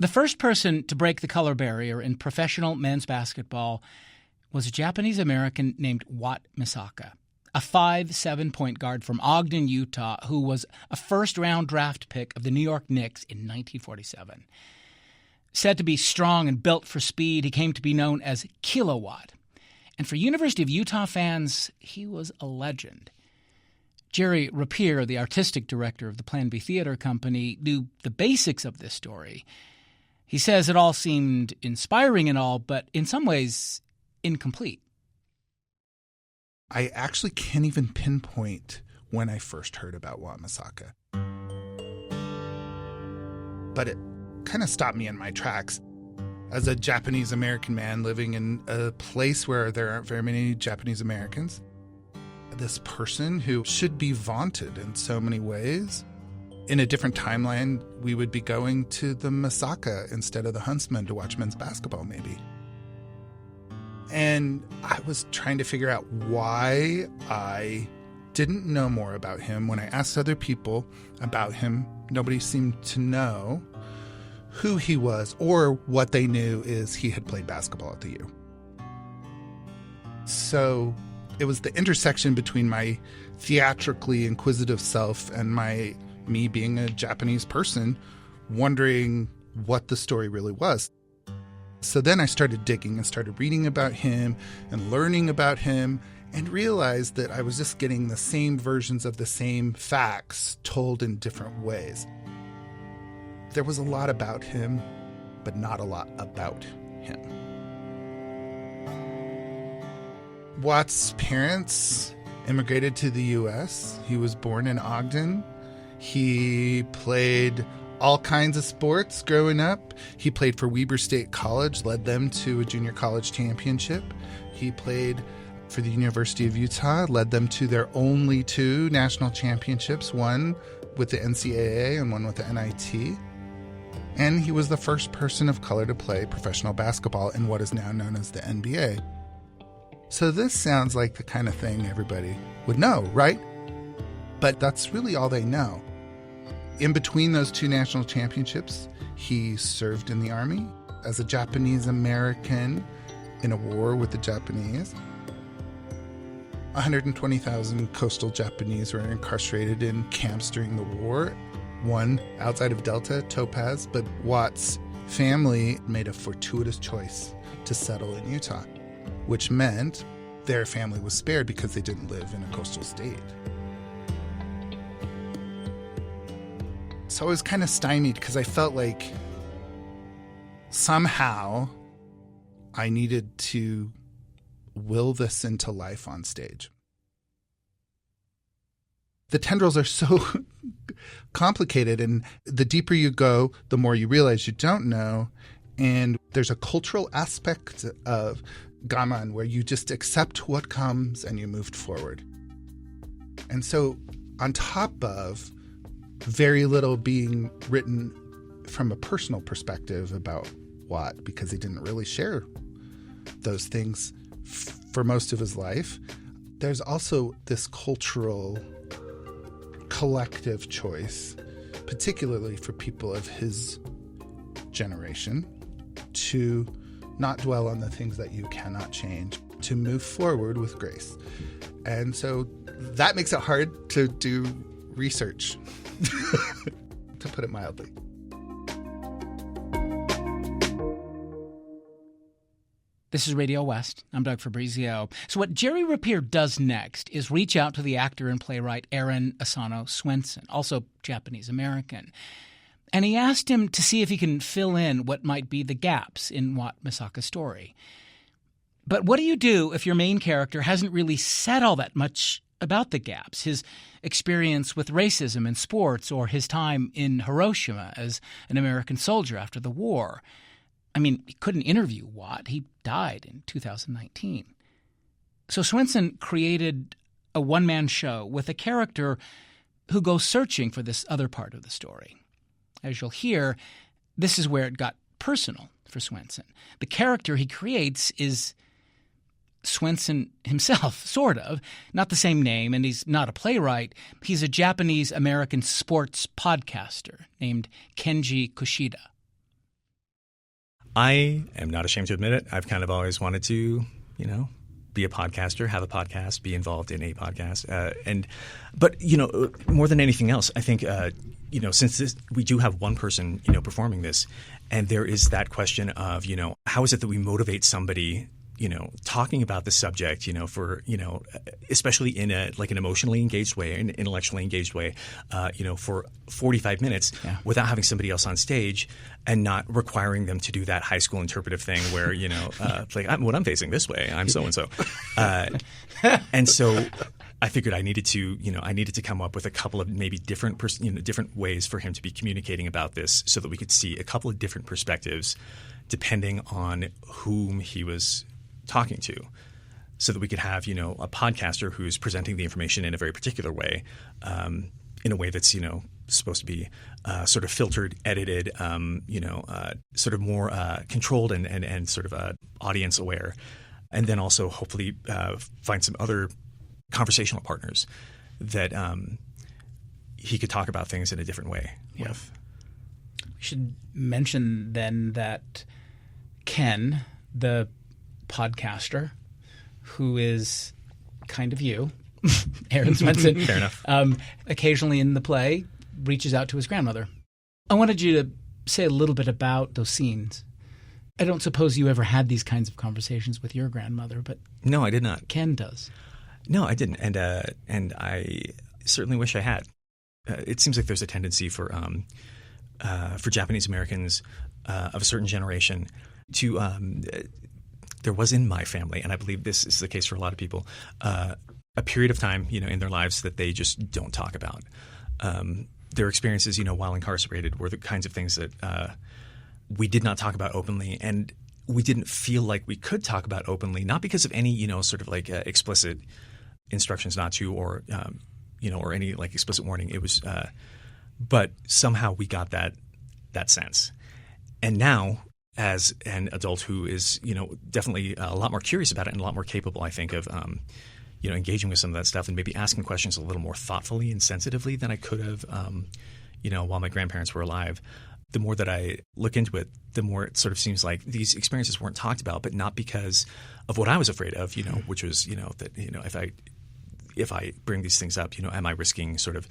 The first person to break the color barrier in professional men's basketball was a Japanese-American named Wat Misaka, a 5'7" point guard from Ogden, Utah, who was a first-round draft pick of the New York Knicks in 1947. Said to be strong and built for speed, he came to be known as Kilo-Wat. And for University of Utah fans, he was a legend. Jerry Rapier, the artistic director of the Plan B Theater Company, knew the basics of this story. He says it all seemed inspiring and all, but in some ways incomplete. I actually can't even pinpoint when I first heard about Wat Misaka. But it kind of stopped me in my tracks. As a Japanese-American man living in a place where there aren't very many Japanese-Americans, this person who should be vaunted in so many ways, in a different timeline, we would be going to the Misaka instead of the Huntsman to watch men's basketball, maybe. And I was trying to figure out why I didn't know more about him. When I asked other people about him, nobody seemed to know who he was, or what they knew is he had played basketball at the U. So it was the intersection between my theatrically inquisitive self and me being a Japanese person, wondering what the story really was. So then I started digging and started reading about him and learning about him, and realized that I was just getting the same versions of the same facts told in different ways. There was a lot about him, but not a lot about him. Wat's parents immigrated to the U.S. He was born in Ogden. He played all kinds of sports growing up. He played for Weber State College, led them to a junior college championship. He played for the University of Utah, led them to their only 2 national championships, one with the NCAA and one with the NIT. And he was the first person of color to play professional basketball in what is now known as the NBA. So this sounds like the kind of thing everybody would know, right? But that's really all they know. In between those 2 national championships, he served in the Army as a Japanese American in a war with the Japanese. 120,000 coastal Japanese were incarcerated in camps during the war. One outside of Delta, Topaz, but Wat's family made a fortuitous choice to settle in Utah, which meant their family was spared because they didn't live in a coastal state. So I was kind of stymied because I felt like somehow I needed to will this into life on stage. The tendrils are so complicated, and the deeper you go, the more you realize you don't know. And there's a cultural aspect of gaman where you just accept what comes and you move forward. And so on top of very little being written from a personal perspective about Wat, because he didn't really share those things for most of his life, there's also this cultural collective choice, particularly for people of his generation, to not dwell on the things that you cannot change, to move forward with grace. And so that makes it hard to do research, to put it mildly. This is Radio West. I'm Doug Fabrizio. So what Jerry Rapier does next is reach out to the actor and playwright Aaron Asano Swenson, also Japanese-American. And he asked him to see if he can fill in what might be the gaps in Wat Misaka's story. But what do you do if your main character hasn't really said all that much about the gaps, his experience with racism in sports or his time in Hiroshima as an American soldier after the war? I mean, he couldn't interview Wat. He died in 2019. So Swenson created a one-man show with a character who goes searching for this other part of the story. As you'll hear, this is where it got personal for Swenson. The character he creates is Swenson himself, sort of. Not the same name, and he's not a playwright. He's a Japanese-American sports podcaster named Kenji Kushida. I am not ashamed to admit it. I've kind of always wanted to, be a podcaster, have a podcast, be involved in a podcast. But more than anything else, I think, since we do have one person, performing this, and there is that question of, how is it that we motivate somebody, talking about the subject, for, especially in an emotionally engaged way, an intellectually engaged way, for 45 minutes without having somebody else on stage and not requiring them to do that high school interpretive thing where, I'm facing this way, I'm so-and-so. And so I figured I needed to come up with a couple of maybe different ways for him to be communicating about this so that we could see a couple of different perspectives depending on whom he was talking to, so that we could have, a podcaster who's presenting the information in a very particular way, in a way that's, supposed to be sort of filtered, edited, sort of more controlled and sort of audience aware. And then also hopefully find some other conversational partners that he could talk about things in a different way with. We should mention then that Ken, the podcaster, who is kind of you, Aaron Swenson, fair enough, occasionally in the play reaches out to his grandmother. I wanted you to say a little bit about those scenes. I don't suppose you ever had these kinds of conversations with your grandmother, but no, I did not. Ken does. No, I didn't, and I certainly wish I had. It seems like there's a tendency for Japanese Americans of a certain generation to there was in my family, and I believe this is the case for a lot of people, a period of time, in their lives that they just don't talk about. Their experiences, while incarcerated, were the kinds of things that we did not talk about openly, and we didn't feel like we could talk about openly, not because of any, sort of like explicit instructions not to, or or any like explicit warning. It was, but somehow we got that sense, and now, as an adult who is, definitely a lot more curious about it and a lot more capable, I think, of, engaging with some of that stuff and maybe asking questions a little more thoughtfully and sensitively than I could have, while my grandparents were alive. The more that I look into it, the more it sort of seems like these experiences weren't talked about, but not because of what I was afraid of, which was, that, if I bring these things up, am I risking sort of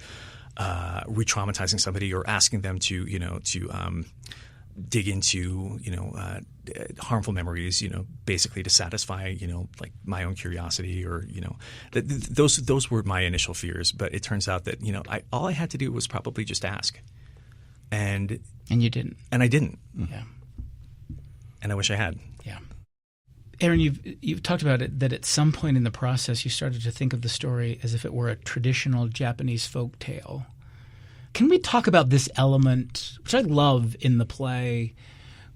re-traumatizing somebody or asking them to, dig into, harmful memories, basically to satisfy, like my own curiosity or, those were my initial fears. But it turns out that, all I had to do was probably just ask. And you didn't. And I didn't. Yeah. And I wish I had. Yeah. Aaron, you've talked about it, that at some point in the process you started to think of the story as if it were a traditional Japanese folk tale. Can we talk about this element, which I love in the play,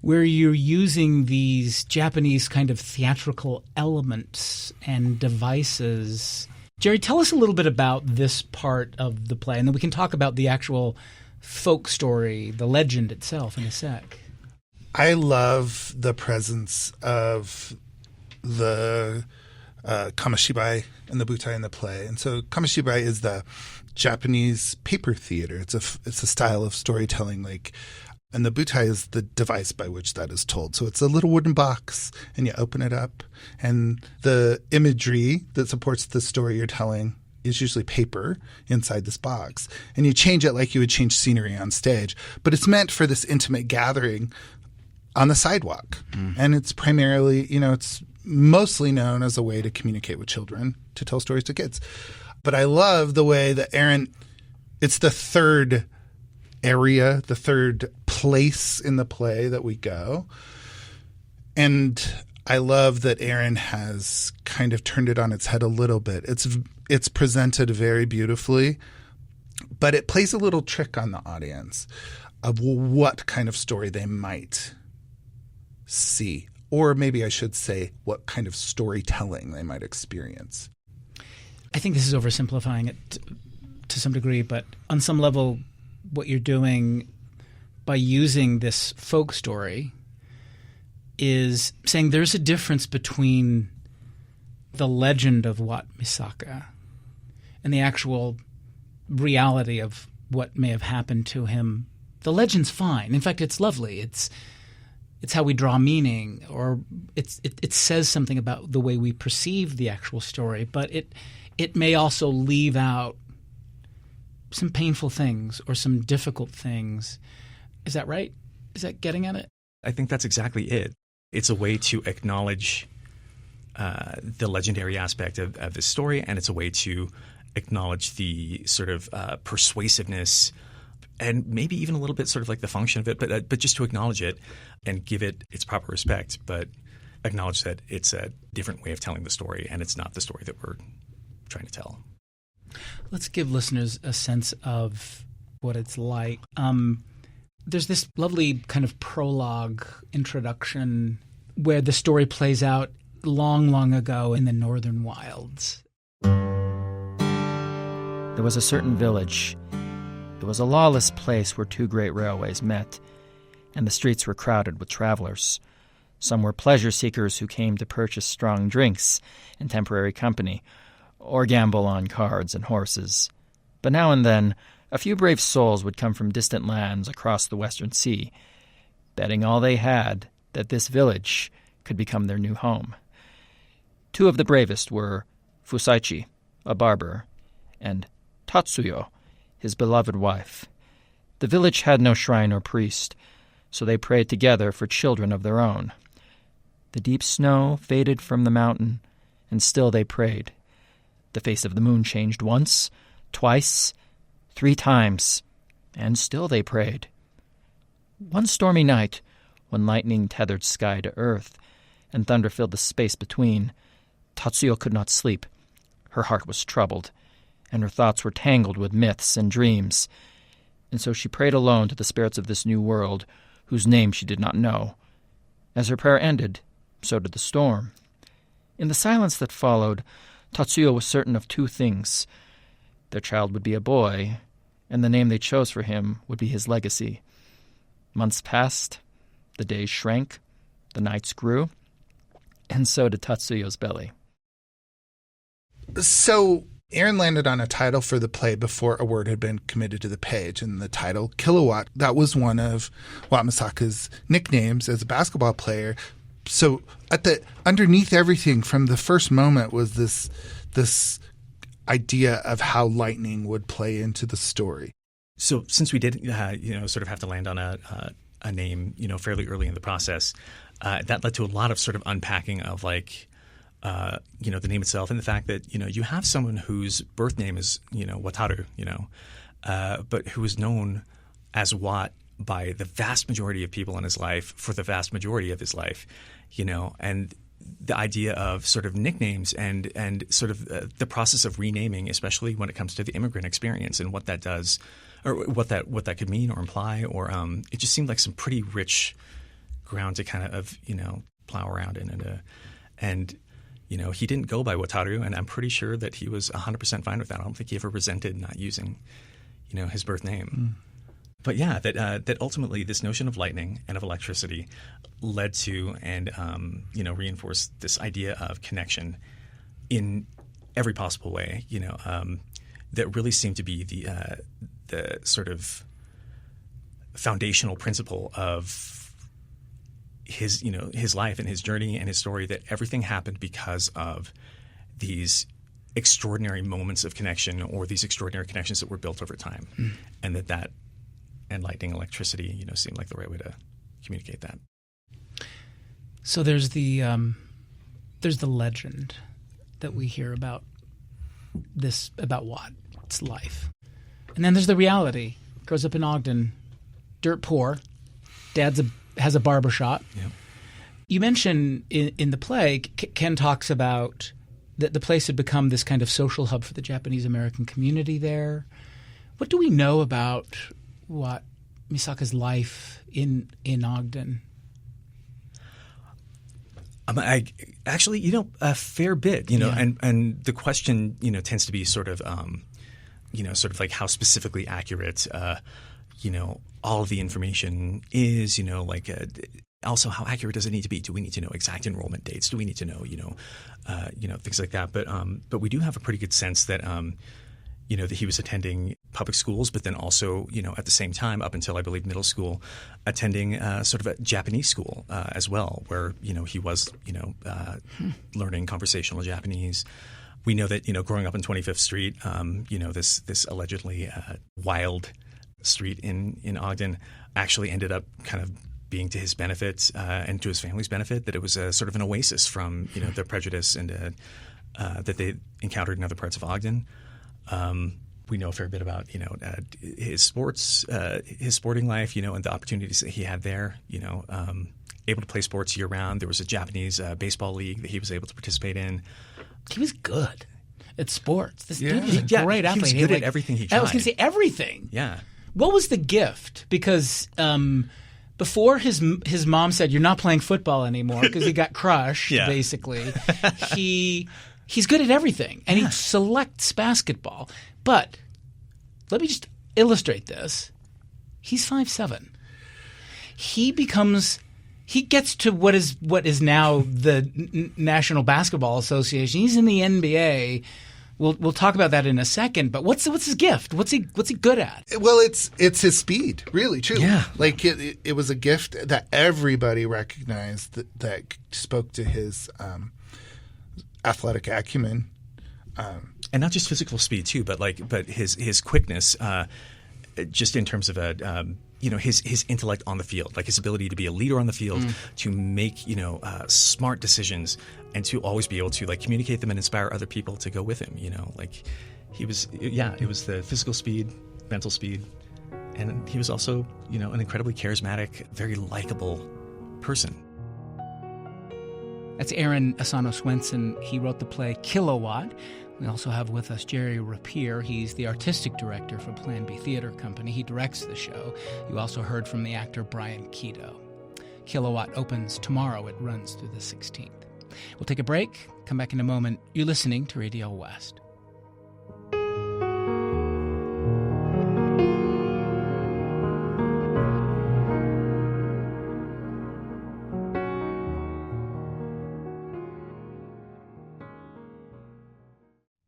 where you're using these Japanese kind of theatrical elements and devices? Jerry, tell us a little bit about this part of the play, and then we can talk about the actual folk story, the legend itself in a sec. I love the presence of the Kamishibai and the butai in the play. And so Kamishibai is the Japanese paper theater. It's a style of storytelling, and the butai is the device by which that is told. So it's a little wooden box, and you open it up, and the imagery that supports the story you're telling is usually paper inside this box, and you change it like you would change scenery on stage. But it's meant for this intimate gathering on the sidewalk, and it's primarily, it's mostly known as a way to communicate with children, to tell stories to kids. But I love the way that Aaron, it's the third area, the third place in the play that we go. And I love that Aaron has kind of turned it on its head a little bit. It's presented very beautifully, but it plays a little trick on the audience of what kind of story they might see. Or maybe I should say what kind of storytelling they might experience. I think this is oversimplifying it to some degree, but on some level, what you're doing by using this folk story is saying there's a difference between the legend of Wat Misaka and the actual reality of what may have happened to him. The legend's fine. In fact, it's lovely. it's how we draw meaning, or it says something about the way we perceive the actual story, but it may also leave out some painful things or some difficult things. Is that right? Is that getting at it? I think that's exactly it. It's a way to acknowledge the legendary aspect of this story, and it's a way to acknowledge the sort of persuasiveness and maybe even a little bit sort of like the function of it, but just to acknowledge it and give it its proper respect, but acknowledge that it's a different way of telling the story, and it's not the story that we're trying to tell. Let's give listeners a sense of what it's like. There's this lovely kind of prologue introduction where the story plays out long, long ago in the northern wilds. There was a certain village. It was a lawless place where two great railways met, and the streets were crowded with travelers. Some were pleasure seekers who came to purchase strong drinks and temporary company, or gamble on cards and horses. But now and then, a few brave souls would come from distant lands across the western sea, betting all they had that this village could become their new home. Two of the bravest were Fusaichi, a barber, and Tatsuyo, his beloved wife. The village had no shrine or priest, so they prayed together for children of their own. The deep snow faded from the mountain, and still they prayed. The face of the moon changed once, twice, 3 times, and still they prayed. One stormy night, when lightning tethered sky to earth, and thunder filled the space between, Tatsuyo could not sleep. Her heart was troubled, and her thoughts were tangled with myths and dreams, and so she prayed alone to the spirits of this new world, whose name she did not know. As her prayer ended, so did the storm. In the silence that followed, Tatsuyo was certain of 2 things. Their child would be a boy, and the name they chose for him would be his legacy. Months passed, the days shrank, the nights grew, and so did Tatsuyo's belly. So Aaron landed on a title for the play before a word had been committed to the page, and the title, Kilo-Wat, that was one of Wat Misaka's nicknames as a basketball player. So underneath everything from the first moment was this idea of how lightning would play into the story. So since we did, sort of have to land on a name, fairly early in the process, that led to a lot of sort of unpacking of the name itself, and the fact that, you have someone whose birth name is, Wataru, but who is known as Wat by the vast majority of people in his life for the vast majority of his life, and the idea of sort of nicknames and sort of the process of renaming, especially when it comes to the immigrant experience and what that does, or what that could mean or imply, or it just seemed like some pretty rich ground to kind of plow around in, and he didn't go by Wataru, and I'm pretty sure that he was 100% fine with that. I don't think he ever resented not using his birth name. But yeah, that ultimately this notion of lightning and of electricity led to and reinforced this idea of connection in every possible way. That really seemed to be the sort of foundational principle of his life and his journey and his story. That everything happened because of these extraordinary moments of connection, or these extraordinary connections that were built over time, and that. And lightning, electricity, seemed like the right way to communicate that. So there's the legend that we hear about Wat's life, and then there's the reality. Grows up in Ogden, dirt poor. Dad has a barbershop. Yep. You mentioned in the play, Ken talks about that the place had become this kind of social hub for the Japanese American community there. What do we know about Wat Misaka's life in Ogden? I actually, a fair bit, Yeah. and the question, tends to be sort of, sort of like how specifically accurate, all of the information is, also how accurate does it need to be? Do we need to know exact enrollment dates? Do we need to know, things like that? But we do have a pretty good sense that, that he was attending public schools, but then also, at the same time, up until I believe middle school, attending sort of a Japanese school as well, where, he was, learning conversational Japanese. We know that, growing up on 25th Street, this allegedly wild street in Ogden actually ended up kind of being to his benefit and to his family's benefit, that it was a sort of an oasis from, the prejudice and that they encountered in other parts of Ogden. We know a fair bit about, his sporting life, and the opportunities that he had there, able to play sports year round. There was a Japanese baseball league that he was able to participate in. He was good at sports. This dude was a great athlete. He was good at everything he tried. I was going to say everything. Yeah. What was the gift? Because before his mom said, "You're not playing football anymore," because he got crushed, basically. He's good at everything, and he selects basketball. But let me just illustrate this. He's 5'7". He gets to what is now the National Basketball Association. He's in the NBA. We'll talk about that in a second. But what's his gift? What's he good at? Well, it's his speed, really, truly. Yeah. Like it was a gift that everybody recognized that spoke to his athletic acumen, and not just physical speed too, but his quickness, just in terms of his intellect on the field, like his ability to be a leader on the field, to make smart decisions, and to always be able to communicate them and inspire other people to go with him. It was the physical speed, mental speed, and he was also an incredibly charismatic, very likable person. That's Aaron Asano Swenson. He wrote the play Kilo-Wat. We also have with us Jerry Rapier. He's the artistic director for Plan B Theater Company. He directs the show. You also heard from the actor Bryan Kido. Kilo-Wat opens tomorrow. It runs through the 16th. We'll take a break. Come back in a moment. You're listening to Radio West.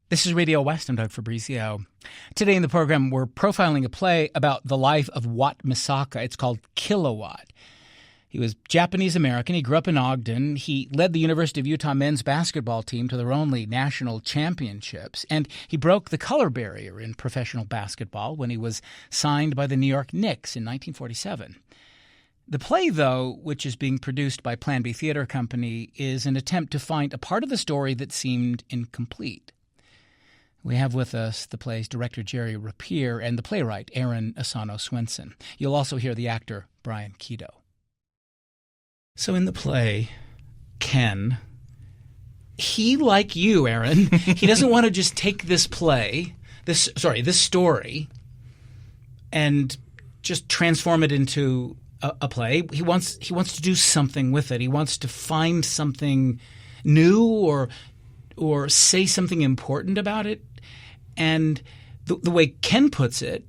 This is Radio West. I'm Doug Fabrizio. Today in the program, we're profiling a play about the life of Wat Misaka. It's called Kilo-Wat. He was Japanese-American. He grew up in Ogden. He led the University of Utah men's basketball team to their only national championships. And he broke the color barrier in professional basketball when he was signed by the New York Knicks in 1947. The play, though, which is being produced by Plan B Theater Company, is an attempt to find a part of the story that seemed incomplete. We have with us the play's director, Jerry Rapier, and the playwright, Aaron Asano Swenson. You'll also hear the actor, Bryan Kido. So in the play, Ken, he, like you, Aaron, he doesn't want to just take this story, and just transform it into a play. He wants to do something with it. He wants to find something new or say something important about it. And the way Ken puts it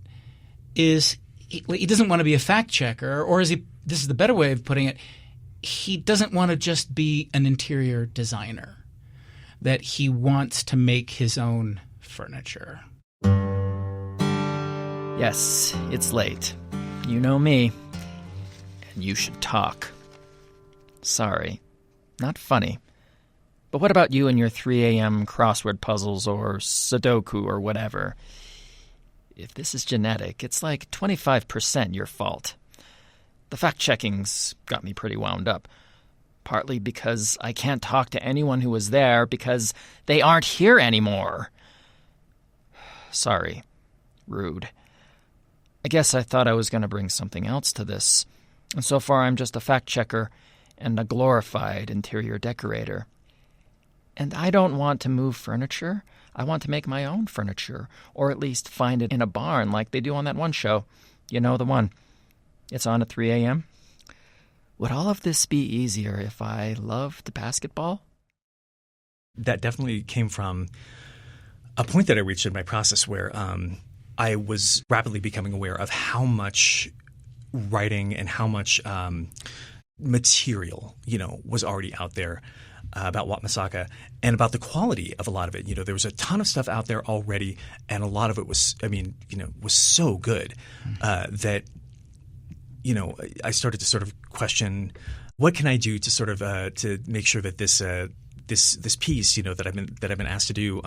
is he doesn't want to be a fact checker, or this is the better way of putting it, he doesn't want to just be an interior designer, that he wants to make his own furniture. Yes, it's late. You know me. And you should talk. Sorry. Not funny. But what about you and your 3 a.m. crossword puzzles or Sudoku or whatever? If this is genetic, it's like 25% your fault. The fact-checking's got me pretty wound up. Partly because I can't talk to anyone who was there because they aren't here anymore. Sorry. Rude. I guess I thought I was going to bring something else to this. And so far I'm just a fact-checker and a glorified interior decorator. And I don't want to move furniture. I want to make my own furniture, or at least find it in a barn like they do on that one show. You know, the one. It's on at 3 a.m. Would all of this be easier if I loved basketball? That definitely came from a point that I reached in my process where I was rapidly becoming aware of how much writing and how much material, was already out there about Wat Misaka and about the quality of a lot of it. There was a ton of stuff out there already, and a lot of it was, was so good that, I started to sort of question, what can I do to sort of to make sure that this piece, that I've been asked to do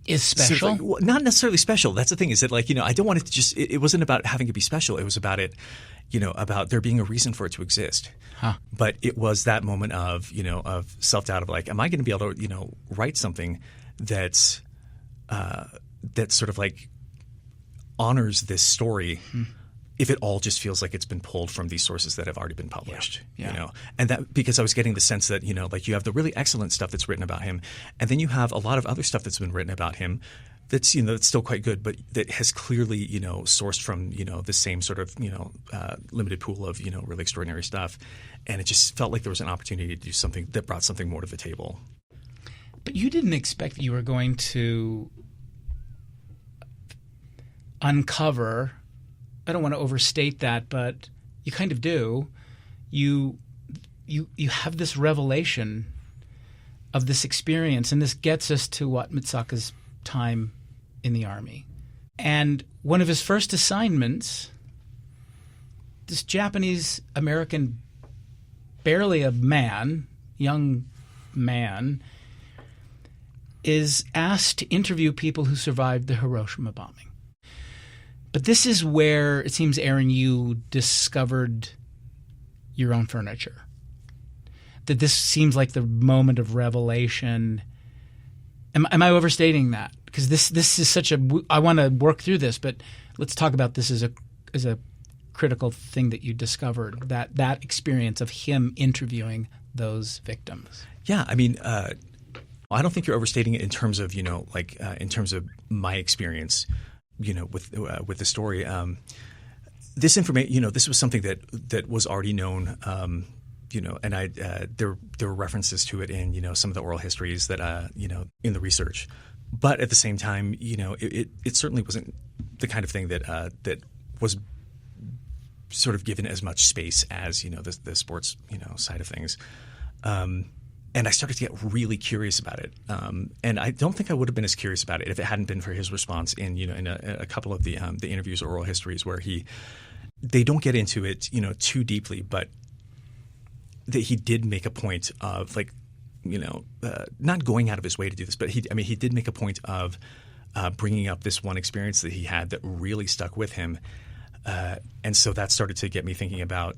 is special? Sort of not necessarily special. That's the thing, is that I don't want it to just. It wasn't about having it be special. It was about it, about there being a reason for it to exist. Huh. But it was that moment of of self doubt of am I going to be able to write something that's that sort of honors this story. If it all just feels like it's been pulled from these sources that have already been published, and that because I was getting the sense that you have the really excellent stuff that's written about him, and then you have a lot of other stuff that's been written about him that's that's still quite good, but that has clearly sourced from the same sort of limited pool of really extraordinary stuff, and it just felt like there was an opportunity to do something that brought something more to the table. But you didn't expect that you were going to uncover. I don't want to overstate that, but you kind of do. You have this revelation of this experience, and this gets us to Wat Misaka's time in the Army. And one of his first assignments, this Japanese-American, barely a man, young man, is asked to interview people who survived the Hiroshima bombing. But this is where it seems, Aaron, you discovered your own furniture. That this seems like the moment of revelation. Am I overstating that? Because this is such a – I want to work through this, but let's talk about this as a critical thing that you discovered, that experience of him interviewing those victims. Yeah, I mean I don't think you're overstating it in terms of, in terms of my experience – with the story, this information, this was something that was already known, and there were references to it in, some of the oral histories that, in the research. But at the same time, it certainly wasn't the kind of thing that was sort of given as much space as, the sports, side of things. And I started to get really curious about it, and I don't think I would have been as curious about it if it hadn't been for his response in a couple of the interviews or oral histories where they don't get into it too deeply, but that he did make a point of not going out of his way to do this, but he did make a point of bringing up this one experience that he had that really stuck with him, and so that started to get me thinking about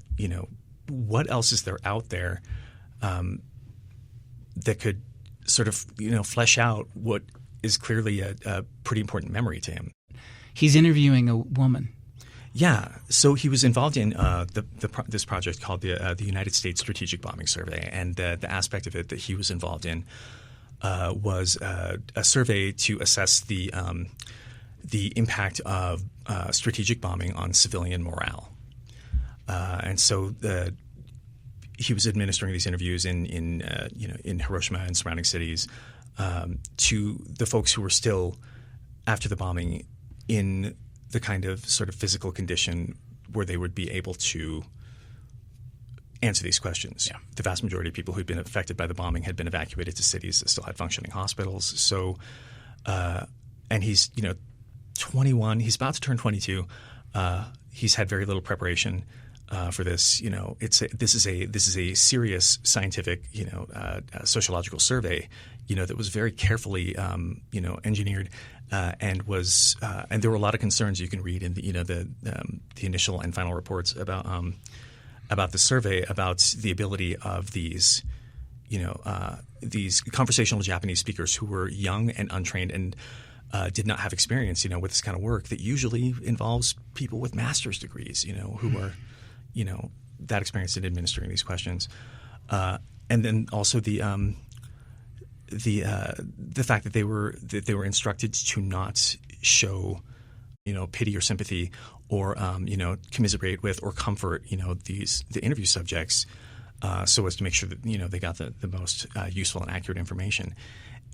what else is there out there. That could sort of, flesh out what is clearly a pretty important memory to him. He's interviewing a woman. Yeah. So he was involved in this project called the United States Strategic Bombing Survey, and the aspect of it that he was involved in was a survey to assess the impact of strategic bombing on civilian morale. And so he was administering these interviews in Hiroshima and surrounding cities to the folks who were still, after the bombing, in the kind of sort of physical condition where they would be able to answer these questions. Yeah. The vast majority of people who'd been affected by the bombing had been evacuated to cities that still had functioning hospitals. So, and he's 21. He's about to turn 22. He's had very little preparation. For this, this is a serious scientific, sociological survey, that was very carefully, engineered, and there were a lot of concerns you can read in the initial and final reports about the survey about the ability of these conversational Japanese speakers who were young and untrained and did not have experience, with this kind of work that usually involves people with master's degrees, who are that experience in administering these questions, and then also the fact that they were instructed to not show pity or sympathy or commiserate with or comfort the interview subjects, so as to make sure that they got the most useful and accurate information.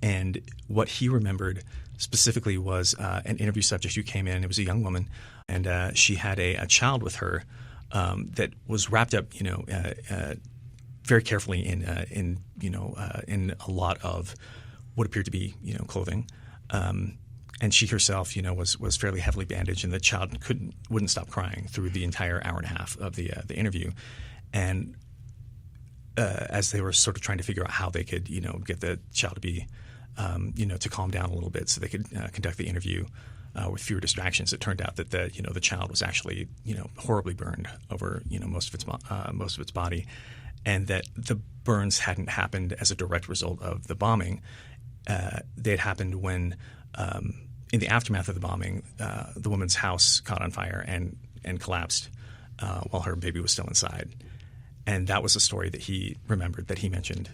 And what he remembered specifically was an interview subject who came in. It was a young woman, and she had a child with her. That was wrapped up, very carefully in a lot of what appeared to be clothing. And she herself, was fairly heavily bandaged, and the child wouldn't stop crying through the entire hour and a half of the interview. And as they were sort of trying to figure out how they could, get the child to be, to calm down a little bit, so they could conduct the interview with fewer distractions, it turned out that the child was actually, horribly burned over, most of its body, and that the burns hadn't happened as a direct result of the bombing. They had happened when. In the aftermath of the bombing, the woman's house caught on fire and collapsed while her baby was still inside. And that was a story that he remembered, that he mentioned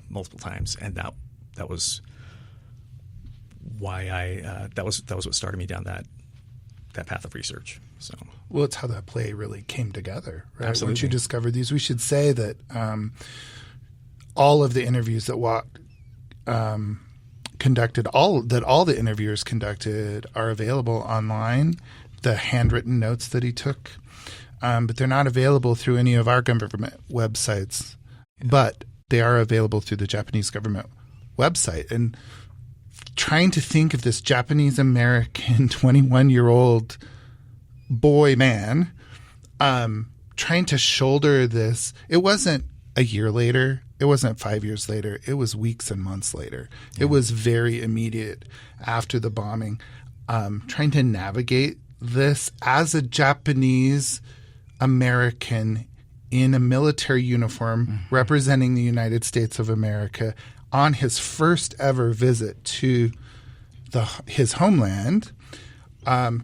multiple times. And that was why that was what started me down that path of research. So, well, it's how that play really came together, right? Absolutely. Once you discovered these, we should say that all of the interviews that Wat conducted, all the interviewers conducted, are available online. The handwritten notes that he took, but they're not available through any of our government websites. Yeah. But they are available through the Japanese government website. And trying to think of this Japanese American 21-year-old boy man trying to shoulder this, it wasn't a year later. It wasn't 5 years later. It was weeks and months later. Yeah. It was very immediate after the bombing. Trying to navigate this as a Japanese American in a military uniform representing the United States of America on his first ever visit to his homeland,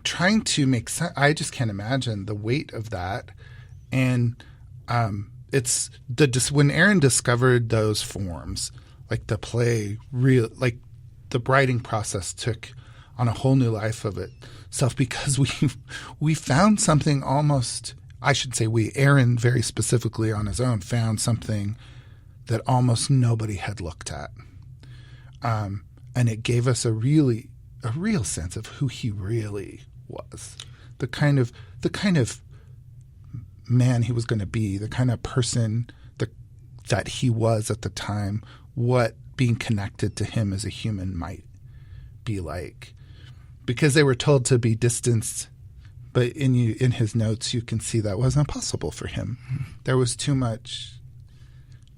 trying to make sense. I just can't imagine the weight of that. And it's when Aaron discovered those forms, like the play, like the writing process took on a whole new life of itself, because we found something almost, I should say Aaron very specifically on his own found something that almost nobody had looked at, and it gave us a real sense of who he really was, the kind of man he was going to be, the kind of person that he was at the time, what being connected to him as a human might be like. Because they were told to be distanced, but in his notes you can see that wasn't possible for him. There was too much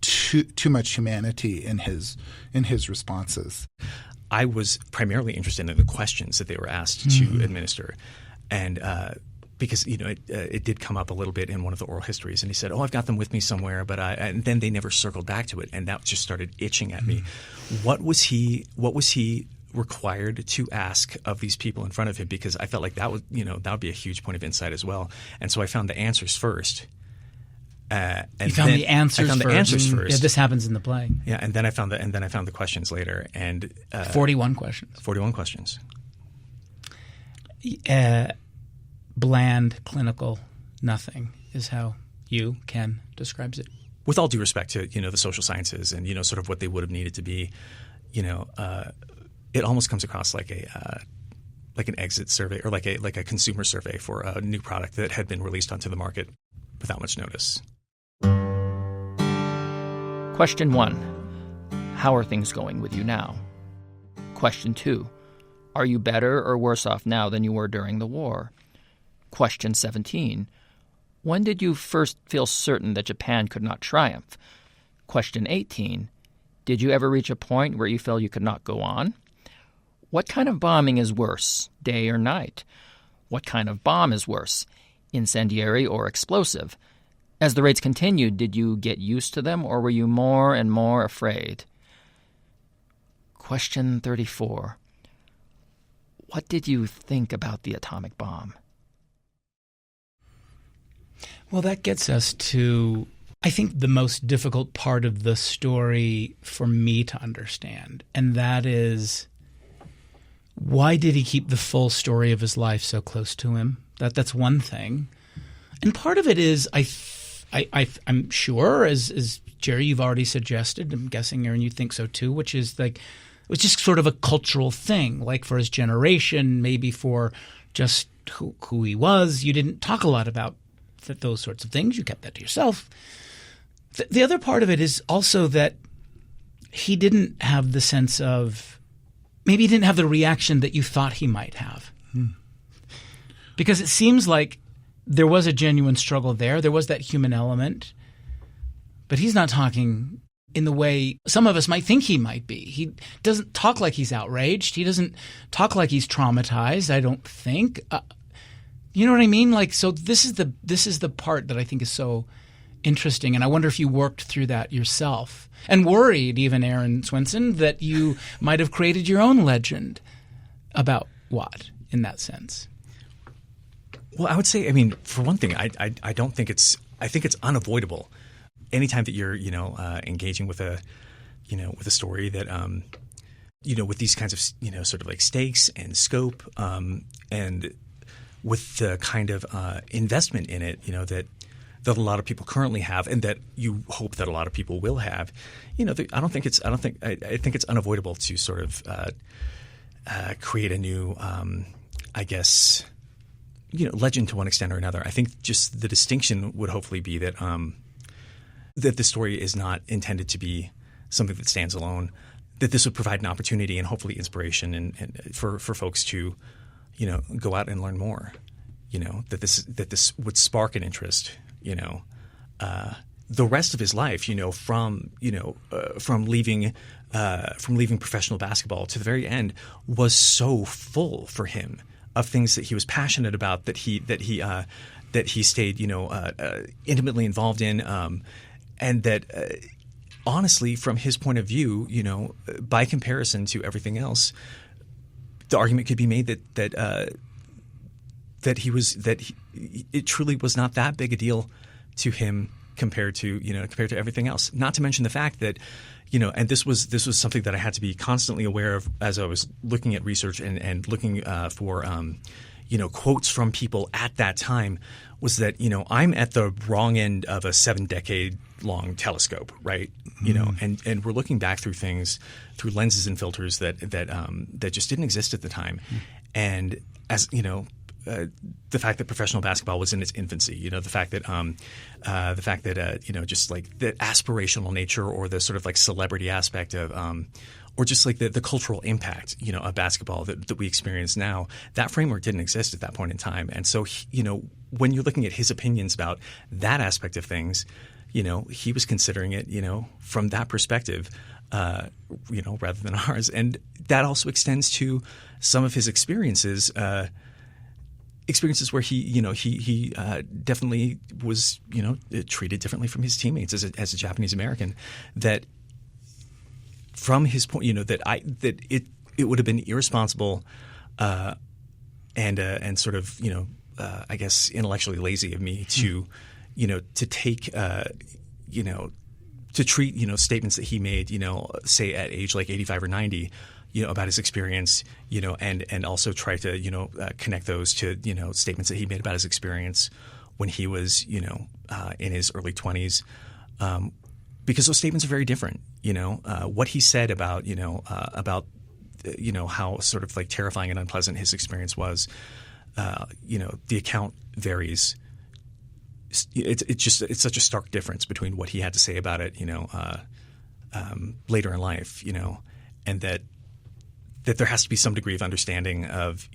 humanity in his responses. I was primarily interested in the questions that they were asked to administer, and because it did come up a little bit in one of the oral histories, and he said, "Oh, I've got them with me somewhere," but and then they never circled back to it, and that just started itching at me. What was he required to ask of these people in front of him? Because I felt like that would be a huge point of insight as well. And so I found the answers first. I found the answers first. Yeah, this happens in the play. Yeah, and then I found the questions later, and 41 questions. 41 questions. Bland, clinical, nothing is how Ken describes it. With all due respect to the social sciences and sort of what they would have needed to be, it almost comes across like an exit survey or like a consumer survey for a new product that had been released onto the market without much notice. Question 1. How are things going with you now? Question 2. Are you better or worse off now than you were during the war? Question 17. When did you first feel certain that Japan could not triumph? Question 18. Did you ever reach a point where you felt you could not go on? What kind of bombing is worse, day or night? What kind of bomb is worse, incendiary or explosive? As the raids continued, did you get used to them, or were you more and more afraid? Question 34. What did you think about the atomic bomb? Well, that gets us to, I think, the most difficult part of the story for me to understand, and that is, why did he keep the full story of his life so close to him? That's one thing. And part of it is, I'm sure, as Jerry, you've already suggested, I'm guessing, Aaron, you think so too, which is like, it was just sort of a cultural thing, like for his generation, maybe for just who he was. You didn't talk a lot about those sorts of things. You kept that to yourself. The other part of it is also that he didn't have the sense of – maybe he didn't have the reaction that you thought he might have. Because it seems like there was a genuine struggle there. There was that human element. But he's not talking in the way some of us might think he might be. He doesn't talk like he's outraged. He doesn't talk like he's traumatized, I don't think. You know what I mean? Like, so this is the part that I think is so interesting. And I wonder if you worked through that yourself and worried, even Aaron Swenson, that you might have created your own legend about Wat in that sense. Well, I would say, I mean, for one thing, I don't think I think it's unavoidable. Anytime that you're, engaging with a story that, with these kinds of, sort of like stakes and scope, and with the kind of investment in it, that a lot of people currently have, and that you hope that a lot of people will have, I think it's unavoidable to sort of create a new, legend to one extent or another. I think just the distinction would hopefully be that that the story is not intended to be something that stands alone. That this would provide an opportunity and hopefully inspiration and for folks to, go out and learn more. That this would spark an interest. The rest of his life, from leaving professional basketball to the very end, was so full for him of things that he was passionate about, that he stayed, intimately involved in, and that honestly, from his point of view, by comparison to everything else, the argument could be made that it truly was not that big a deal to him compared to everything else. Not to mention the fact that, and this was something that I had to be constantly aware of as I was looking at research and looking for quotes from people at that time, was that I'm at the wrong end of a 7-decade-long telescope, right? And we're looking back through things through lenses and filters that just didn't exist at the time, and as the fact that professional basketball was in its infancy, the fact that just like the aspirational nature or the sort of like celebrity aspect of, or just like the cultural impact, of basketball that we experience now, that framework didn't exist at that point in time. And so, when you're looking at his opinions about that aspect of things, he was considering it, from that perspective, rather than ours. And that also extends to some of his experiences where he definitely was treated differently from his teammates as a Japanese American. That from his point, that it would have been irresponsible and sort of I guess intellectually lazy of me to to take to treat statements that he made say at age like 85 or 90. About his experience, and also try to, connect those to, statements that he made about his experience when he was, in his early 20s, because those statements are very different. What he said about, how sort of like terrifying and unpleasant his experience was, the account varies. It's such a stark difference between what he had to say about it, later in life, and that there has to be some degree of understanding of,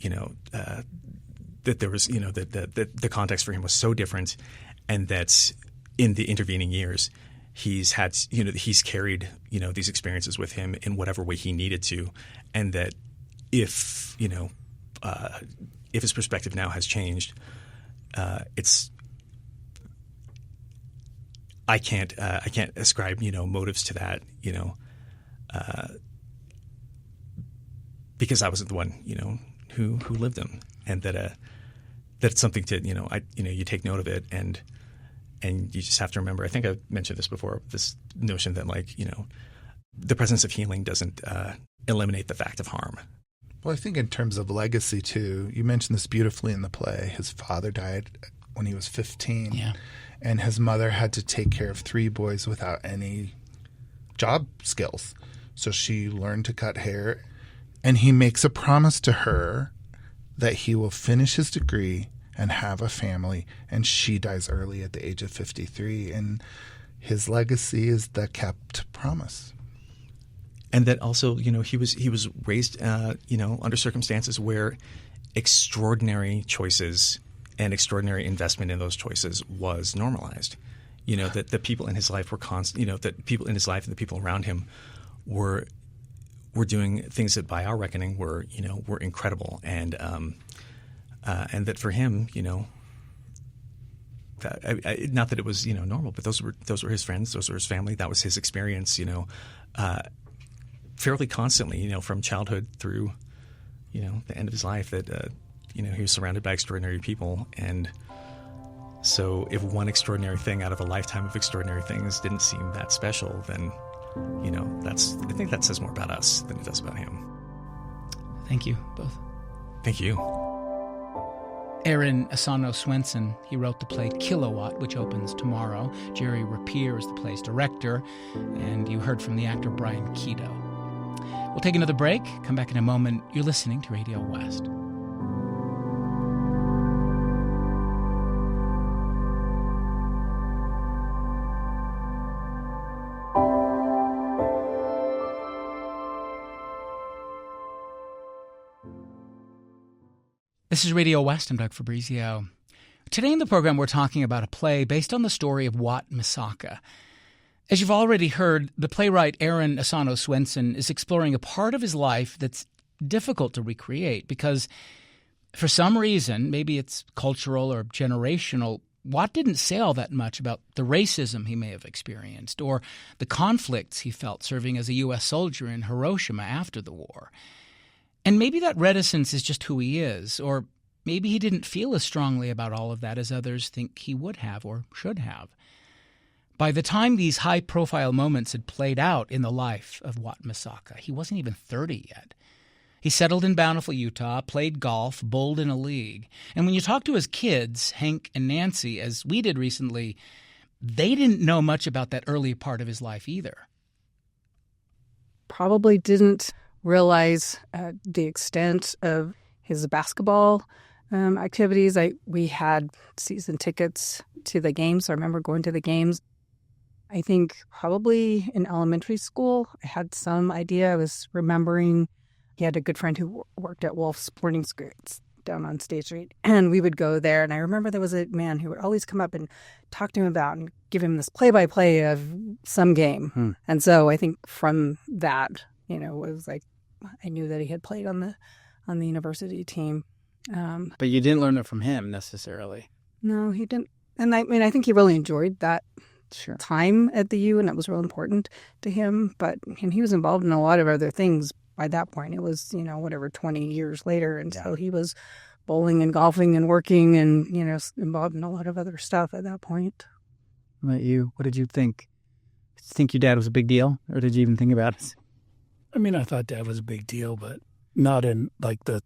that there was, that the context for him was so different, and that in the intervening years he's had, he's carried, these experiences with him in whatever way he needed to, and that if his perspective now has changed, I can't ascribe, motives to that, because I wasn't the one, who lived them, and that it's something to, you take note of it, and you just have to remember. I think I mentioned this before. This notion that the presence of healing doesn't eliminate the fact of harm. Well, I think in terms of legacy too, you mentioned this beautifully in the play. His father died when he was 15, and his mother had to take care of 3 boys without any job skills, so she learned to cut hair. And he makes a promise to her that he will finish his degree and have a family, and she dies early at the age of 53. And, his legacy is the kept promise. And that also, he was raised, under circumstances where extraordinary choices and extraordinary investment in those choices was normalized. That the people in his life were that people in his life and the people around him were doing things that, by our reckoning, were incredible, and that for him, not that it was normal, but those were his friends, those were his family, that was his experience, fairly constantly, from childhood through, the end of his life, that he was surrounded by extraordinary people. And so if one extraordinary thing out of a lifetime of extraordinary things didn't seem that special, then I think that says more about us than it does about him. Thank you both. Thank you. Aaron Asano Swenson, he wrote the play Kilo-Wat, which opens tomorrow. Jerry Rapier is the play's director, and you heard from the actor Bryan Kido. We'll take another break, come back in a moment. You're listening to Radio West. This is Radio West. I'm Doug Fabrizio. Today in the program, we're talking about a play based on the story of Wat Misaka. As you've already heard, the playwright Aaron Asano Swenson is exploring a part of his life that's difficult to recreate because, for some reason, maybe it's cultural or generational, Wat didn't say all that much about the racism he may have experienced or the conflicts he felt serving as a U.S. soldier in Hiroshima after the war. And maybe that reticence is just who he is, or maybe he didn't feel as strongly about all of that as others think he would have or should have. By the time these high-profile moments had played out in the life of Wat Misaka, he wasn't even 30 yet. He settled in Bountiful, Utah, played golf, bowled in a league. And when you talk to his kids, Hank and Nancy, as we did recently, they didn't know much about that early part of his life either. Probably didn't realize the extent of his basketball activities. We had season tickets to the games. I remember going to the games. I think probably in elementary school, I had some idea. I was remembering he had a good friend who worked at Wolf Sporting Goods down on State Street, and we would go there. And I remember there was a man who would always come up and talk to him about and give him this play-by-play of some game. And so I think from that, it was like I knew that he had played on the university team. But you didn't learn it from him necessarily. No, he didn't. And I think he really enjoyed that time at the U, and it was real important to him. And he was involved in a lot of other things by that point. It was, 20 years later. And so he was bowling and golfing and working and, involved in a lot of other stuff at that point. What about you? What did you think? Did you think your dad was a big deal, or did you even think about it? I mean, I thought Dad was a big deal, but not in like the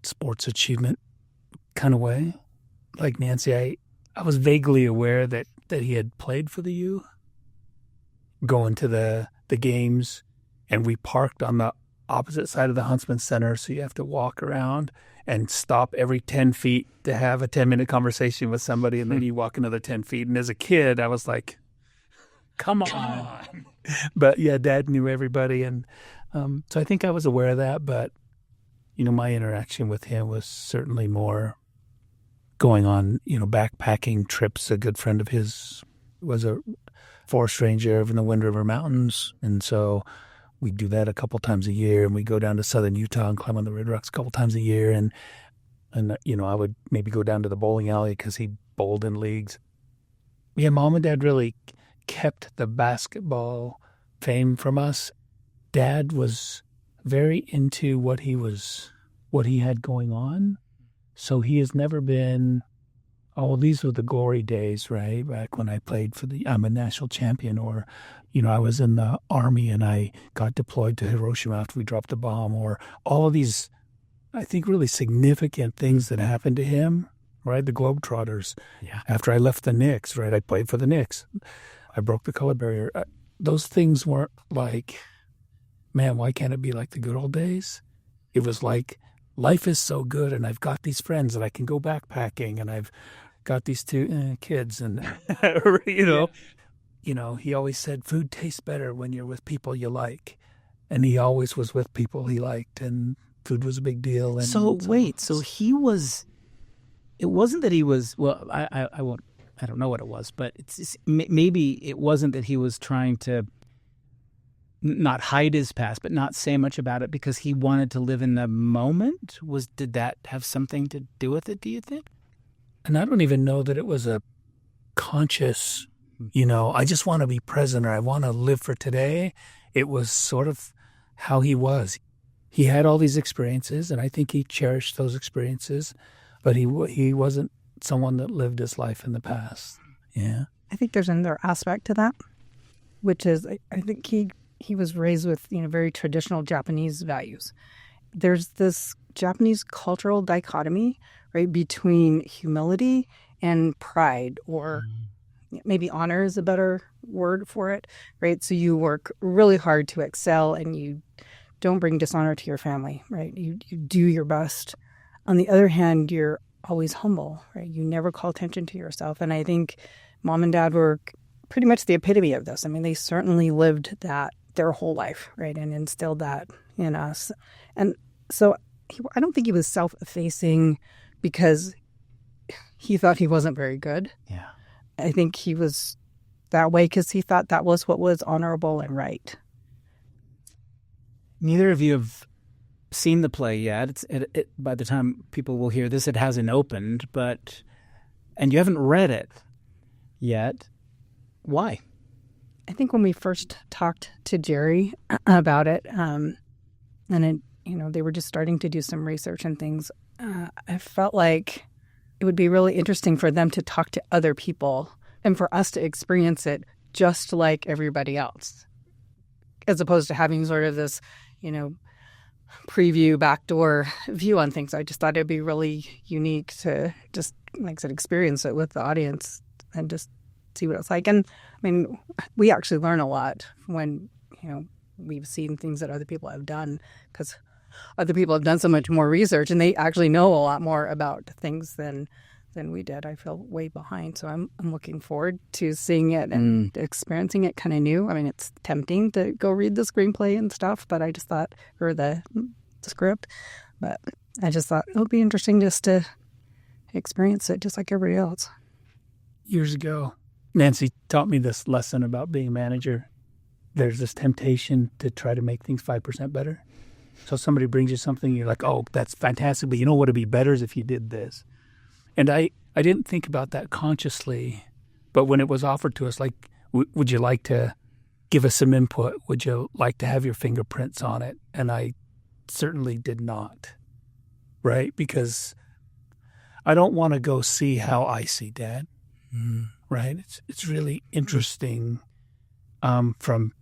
sports achievement kind of way. Like Nancy, I was vaguely aware that he had played for the U, going to the games, and we parked on the opposite side of the Huntsman Center, so you have to walk around and stop every 10 feet to have a 10-minute conversation with somebody, and then you walk another 10 feet. And as a kid, I was like, come on. But yeah, Dad knew everybody, and so I think I was aware of that, but, my interaction with him was certainly more going on, backpacking trips. A good friend of his was a forest ranger in the Wind River Mountains, and so we do that a couple times a year, and we go down to southern Utah and climb on the Red Rocks a couple times a year, and I would maybe go down to the bowling alley because he bowled in leagues. Yeah, Mom and Dad really kept the basketball fame from us. Dad was very into what he had going on. So he has never been, these were the glory days, right? Back when I played I'm a national champion, or, I was in the Army and I got deployed to Hiroshima after we dropped the bomb, or all of these, I think, really significant things that happened to him, right? The Globetrotters. Yeah. After I left the Knicks, right? I played for the Knicks. I broke the color barrier. Those things weren't like, man, why can't it be like the good old days? It was like, life is so good, and I've got these friends, and I can go backpacking, and I've got these two kids, and, he always said food tastes better when you're with people you like. And he always was with people he liked, and food was a big deal. And So he was, it wasn't that he was, well, I don't know what it was, but maybe it wasn't that he was trying to not hide his past, but not say much about it because he wanted to live in the moment. Did that have something to do with it, do you think? And I don't even know that it was a conscious, I just want to be present or I want to live for today. It was sort of how he was. He had all these experiences, and I think he cherished those experiences, but he wasn't someone that lived his life in the past. Yeah. I think there's another aspect to that, which is I think he was raised with very traditional Japanese values. There's this Japanese cultural dichotomy, right, between humility and pride, or maybe honor is a better word for it, right? So you work really hard to excel and you don't bring dishonor to your family, right? You do your best. On the other hand, you're always humble, right? You never call attention to yourself. And I think mom and dad were pretty much the epitome of this. I mean, they certainly lived that their whole life, right? And instilled that in us. And so I don't think he was self-effacing because he thought he wasn't very good. Yeah. I think he was that way because he thought that was what was honorable and right. Neither of you have seen the play yet. By the time people will hear this, it hasn't opened, and you haven't read it yet. Why? I think when we first talked to Jerry about it, they were just starting to do some research and things, I felt like it would be really interesting for them to talk to other people and for us to experience it just like everybody else, as opposed to having sort of this, preview, backdoor view on things. I just thought it'd be really unique to just, like I said, experience it with the audience and just see what it's like. And I mean, we actually learn a lot when, we've seen things that other people have done, because other people have done so much more research and they actually know a lot more about things than we did. I feel way behind. So I'm looking forward to seeing it and experiencing it kind of new. I mean, it's tempting to go read the screenplay and stuff, but I just thought, or the script, but I just thought it would be interesting just to experience it just like everybody else. Years ago, Nancy taught me this lesson about being a manager. There's this temptation to try to make things 5% better. So somebody brings you something, you're like, oh, that's fantastic, but you know what would be better is if you did this. And I didn't think about that consciously, but when it was offered to us, like, would you like to give us some input? Would you like to have your fingerprints on it? And I certainly did not, right? Because I don't want to go see how I see Dad, right? It's really interesting from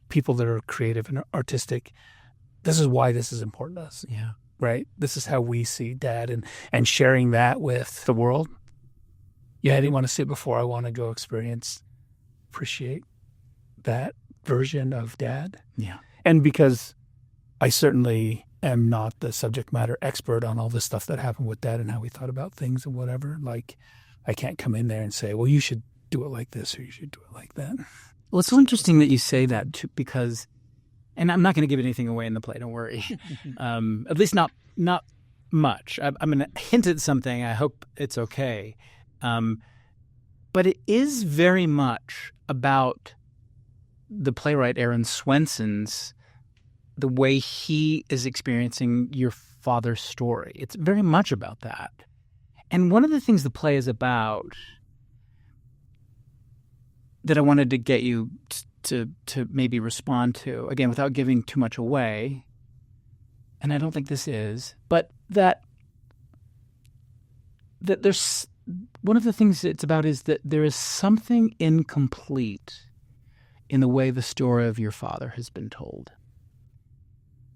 people that are creative and artistic. This is why this is important to us. Yeah. Right? This is how we see Dad, and sharing that with the world. Yeah, I didn't want to see it before. I want to go appreciate that version of Dad. Yeah. And because I certainly am not the subject matter expert on all the stuff that happened with Dad and how we thought about things and whatever, like, I can't come in there and say, well, you should do it like this or you should do it like that. Well, it's so interesting that you say that too, because, and I'm not going to give anything away in the play, don't worry. At least not much. I'm going to hint at something. I hope it's okay. But it is very much about the playwright Aaron Swenson's, the way he is experiencing your father's story. It's very much about that. And one of the things the play is about that I wanted to get you to maybe respond to, again, without giving too much away, and I don't think this is, but that there's one of the things it's about is that there is something incomplete in the way the story of your father has been told.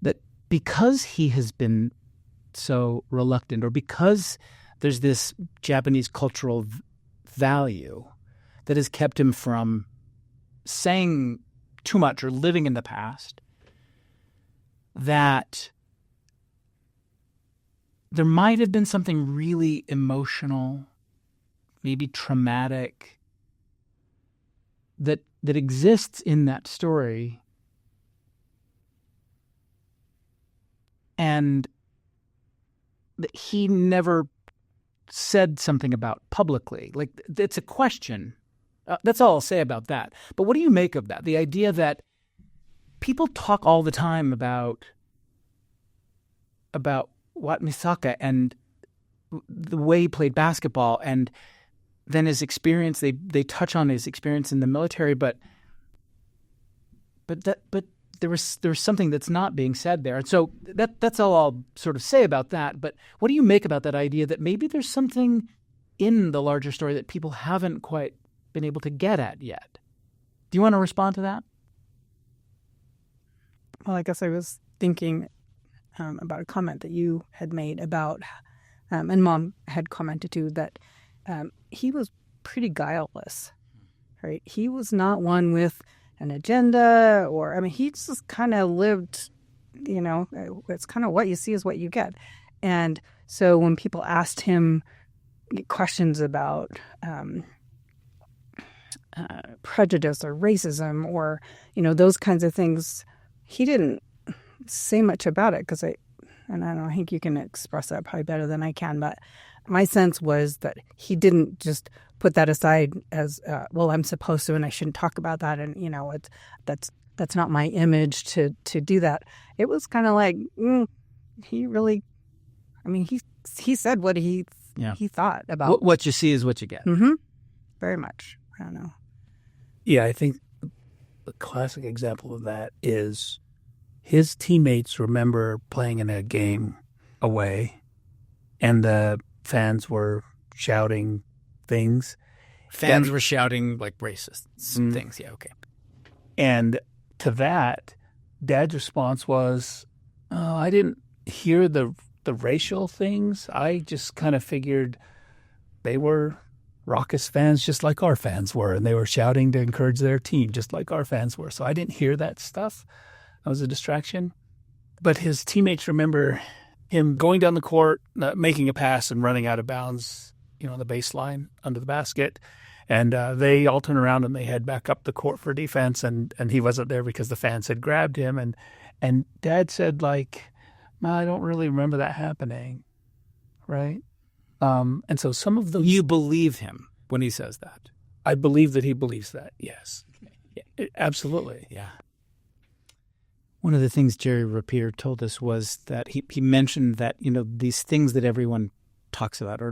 That because he has been so reluctant, or because there's this Japanese cultural value that has kept him from saying too much or living in the past, that there might have been something really emotional, maybe traumatic, that exists in that story, and that he never said something about publicly. Like, it's a question. That's all I'll say about that. But what do you make of that? The idea that people talk all the time about Wat Misaka and the way he played basketball, and then his experience. They touch on his experience in the military, but there was something that's not being said there. And so that's all I'll sort of say about that. But what do you make about that idea that maybe there's something in the larger story that people haven't quite been able to get at yet? Do you want to respond to that? Well, I guess I was thinking about a comment that you had made about, and Mom had commented too, that he was pretty guileless, right? He was not one with an agenda, or, I mean, he just kind of lived, it's kind of what you see is what you get. And so when people asked him questions about prejudice or racism or, those kinds of things, he didn't say much about it because I think you can express that probably better than I can, but my sense was that he didn't just put that aside as, well, I'm supposed to and I shouldn't talk about that, and, that's not my image to do that. It was kind of like, he really, I mean, he said what he thought about. What you see is what you get. Mm-hmm. Very much. I don't know. Yeah, I think the classic example of that is his teammates remember playing in a game away, and the fans were shouting things. Fans were shouting like racist things. Yeah, okay. And to that, Dad's response was, "Oh, I didn't hear the racial things. I just kind of figured they were raucous fans just like our fans were, and they were shouting to encourage their team just like our fans were. So I didn't hear that stuff. That was a distraction." But his teammates remember him going down the court, making a pass and running out of bounds, on the baseline under the basket. And they all turn around and they head back up the court for defense. And he wasn't there because the fans had grabbed him. And Dad said, like, I don't really remember that happening. Right? And so some of those... You believe him when he says that? I believe that he believes that, yes. Yeah, absolutely. Yeah. One of the things Jerry Rapier told us was that he mentioned that, these things that everyone talks about are,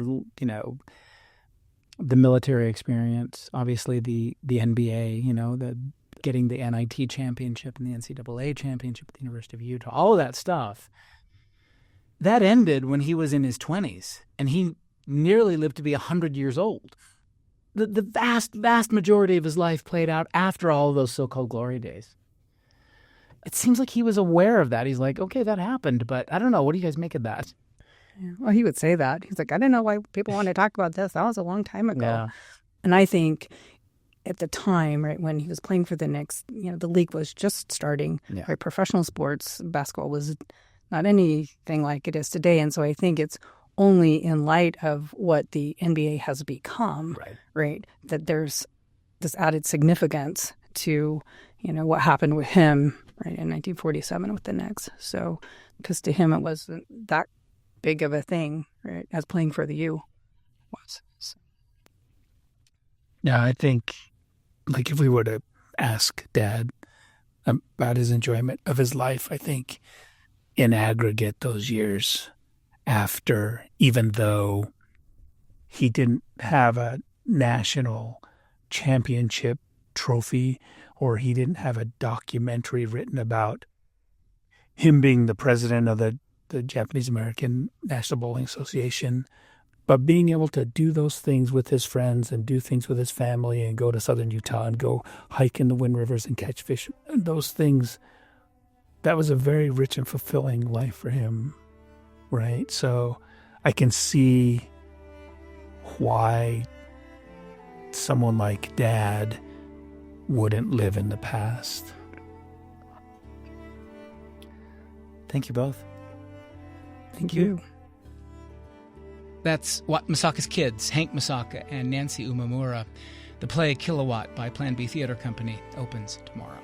the military experience, obviously the NBA, the getting the NIT championship and the NCAA championship at the University of Utah, all of that stuff. That ended when he was in his 20s, and he nearly lived to be 100 years old. The vast, vast majority of his life played out after all of those so-called glory days. It seems like he was aware of that. He's like, okay, that happened, but I don't know. What do you guys make of that? Yeah, well, he would say that. He's like, I don't know why people want to talk about this. That was a long time ago. Yeah. And I think at the time, right, when he was playing for the Knicks, the league was just starting. Yeah. Right, professional sports, basketball was not anything like it is today. And so I think it's only in light of what the NBA has become, right, that there's this added significance to, what happened with him, right, in 1947 with the Knicks. So, because to him it wasn't that big of a thing, right, as playing for the U was. So. Yeah, I think, like, if we were to ask Dad about his enjoyment of his life, I think in aggregate those years after, even though he didn't have a national championship trophy or he didn't have a documentary written about him being the president of the Japanese American National Bowling Association, but being able to do those things with his friends and do things with his family and go to southern Utah and go hike in the Wind Rivers and catch fish, those things, that was a very rich and fulfilling life for him, right? So I can see why someone like Dad wouldn't live in the past. Thank you both. Thank you. That's Wat Misaka's kids, Hank Misaka and Nancy Umemura. The play Kilo-Wat by Plan B Theater Company opens tomorrow.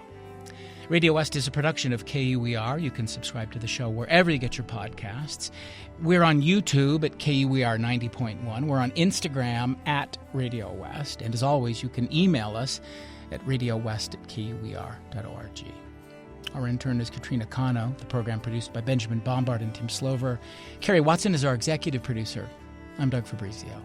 Radio West is a production of KUER. You can subscribe to the show wherever you get your podcasts. We're on YouTube at KUER 90.1. We're on Instagram at Radio West. And as always, you can email us at radiowest@kuer.org. Our intern is Katrina Cano. The program produced by Benjamin Bombard and Tim Slover. Carrie Watson is our executive producer. I'm Doug Fabrizio.